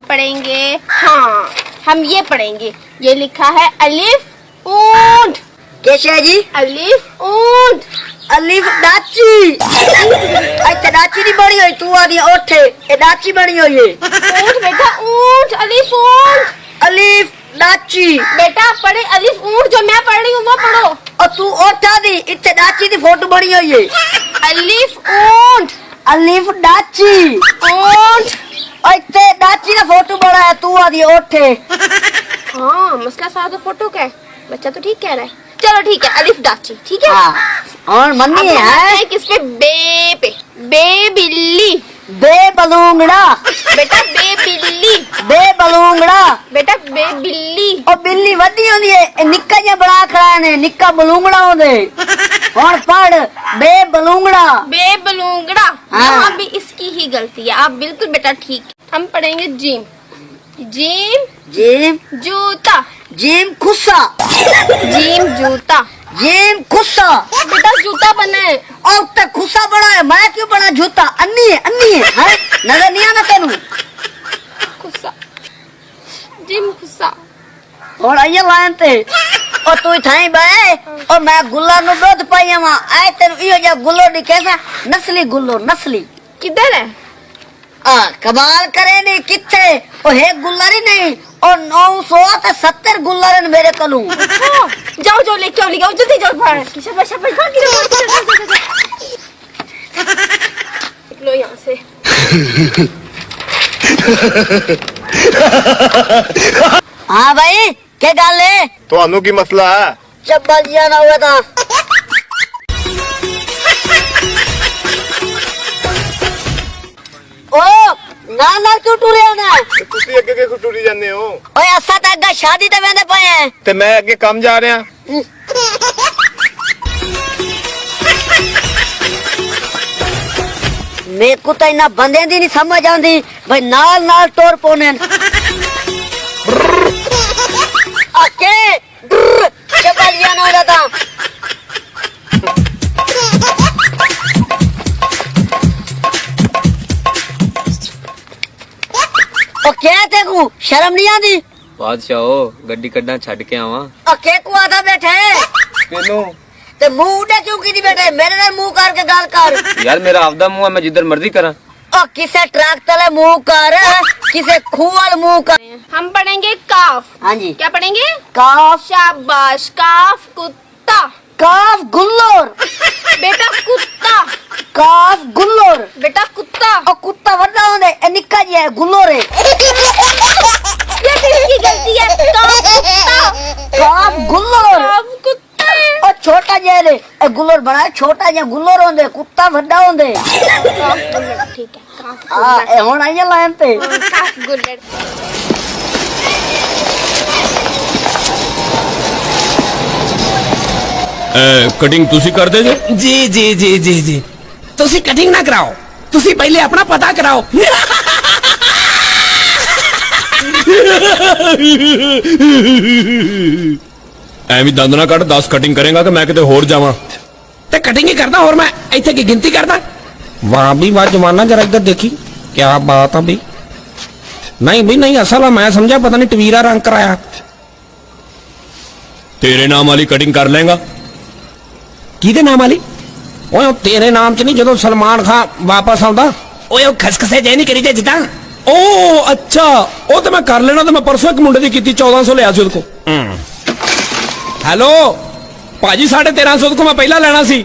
पढ़ेंगे, हाँ हम ये पढ़ेंगे। ये लिखा है अलिफ ऊंट। कैसे है जी? अलिफ ऊंट। अलिफ डाची। अच्छा डाची नहीं बनी हुई, तू आदि ओठे ये डाची बनी हुई है। ऊंट बेटा ऊंट, अलिफ ऊंट। अलिफ डाची। बेटा पढ़े अलिफ ऊंट, जो मैं पढ़ रही हूँ वो पढ़ो। और तू ओठा दी, इतने डाची दी फोटो बनी हुई है। अलिफ ऊंट। अलिफ डाची ऊंट। और इतने डाची ना फोटो बड़ा है, तू आदि ओठे। हाँ मसला सारा तो फोटो का है, बच्चा तो ठीक कह रहा है। चलो ठीक है, अलिफ डाची, ठीक है। हाँ और मम्मी है किस पे? बे पे। बे बिल्ली। बे बलूंगड़ा। बेटा बे बिल्ली। बे बलूंगड़ा। बेटा बे बिल्ली। और बिल्ली वड्डी होंदी है, निक्का जिहा बड़ा खड़ा ने, निक्का बलूंगड़ा होंदे। और पढ़ बे बलूंगड़ा। बे बलूंगड़ा। हाँ। यहाँ भी इसकी ही गलती है, आप बिल्कुल बेटा ठीक। हम पढ़ेंगे जिम। Gym gym. जूता। जिम खुस्सा। जिम जूता। जिम खुस्सा। बेटा जूता बना है। और तक खुस्सा बड़ा है, मैं क्यों बना जूता? अन्नी है, अन्नी है, हैं? नजर नहीं आना तेनू? खुस्सा। जिम खुस्सा। और आइए लाइन ते और तू थाई बे और मैं गुल्ला नु दूध पाई आवा। आए तेनू इहो जा गुल्लो दी कैसा नस्ली गुल्लो, नस्ली। किधर है? कमाल करे नहीं किथे ओ है गुल्लारी नहीं और 970 गुल्लारन मेरे कलू। जाओ जाओ लेके आओ, जल्दी जाओ बाहर। शाबाश शाबाश, भाग निकलो यहाँ से। हाँ भाई क्या गल है? ਤੁਹਾਨੂੰ ਕੀ ਮਸਲਾ ਹੈ? चब्बा जिया ना हुआ था। ओ ना क्यों टूरे ना? ਤੇ ਤੁਸੀਂ ਅੱਗੇ ਕਿਉਂ ਟੁਰੀ ਜਾਂਦੇ ਹੋ? ओए असा तो अगर शादी ते वेंदे पे हैं। ਤੇ ਮੈਂ ਅੱਗੇ ਕੰਮ ਜਾ ਰਿਹਾ। मेरे को तो इना बंदे दी नहीं समझ आंदी भाई नाल नाल टोर पोने। ओके चब्बा जिया ना हो था। ओ क्या तेकू शर्म नहीं आंदी? बादशाह गड्डी कड्डा छड़ के आवा। ओ के को आधा बैठे ਕਿਨੂੰ? ते मुंह उड़े क्यों की बैठे? मेरे नाल मुंह करके गाल कर। यार मेरा आपदा मुंह है, मैं जिधर मर्जी करा। ओ किसे ट्रक तले मुंह कर, किसे खूल मुंह कर। हम पढ़ेंगे काफ। हाँ जी। क्या पढ़ेंगे? काफ। शाबाश, काफ कुत्ता। काफ गुल्लोर। बेटा कुत्ता। काफ गुल्लोर। बेटा कुत्ता। ओ कुत्ता वड्डा होंदे, ए निक्का जी है गुल्लोर है। ये किसकी गलती है? काफ कुत्ता। काफ गुल्लोर। काफ कुत्ता। ओ छोटा जे रे ए गुल्लोर बड़ा है, छोटा जे गुल्लोर होंदे, कुत्ता वड्डा होंदे। काफ गुल्लड़, ठीक है। काफ हां ए हुन आइए लाइन पे। काफ गुल्लड़। कटिंग तुसी कर दे जे? जी जी जी जी जी तुसी कटिंग ना कराओ, तुसी पहले अपना पता कराओ। ਐਵੇਂ ਦੰਦ ਨਾ ਕੱਢ, 10 ਕਟਿੰਗ ਕਰੇਗਾ ਕਿ ਮੈਂ ਕਿਤੇ ਹੋਰ ਜਾਵਾਂ? ते कटिंग ही करदा और मैं इत्थे की गिनती करदा। वाह भी वाह जमाना, जरा इधर देखी क्या बात है भाई। नहीं भाई नहीं, असल है मैं समझा पता नहीं टवीरा रंग कराया। तेरे नाम वाली कटिंग कर लेगा? किहदे नाम वाली? ओए ओ तेरे नाम च नहीं, जदों सलमान खान वापस आउंदा ओए ओ खसखसे जे नहीं करी दे जिदा। ओ अच्छा, ਉਹ ਤੇ ਮੈਂ ਕਰ ਲੈਣਾ। ਤੇ ਮੈਂ ਪਰਸੋਂ ਇੱਕ ਮੁੰਡੇ ਦੀ ਕੀਤੀ, 1400 ਲਿਆ ਸੀ ਉਹਦੇ ਕੋ। हेलो भाजी 1350 को मैं पहला लेना सी।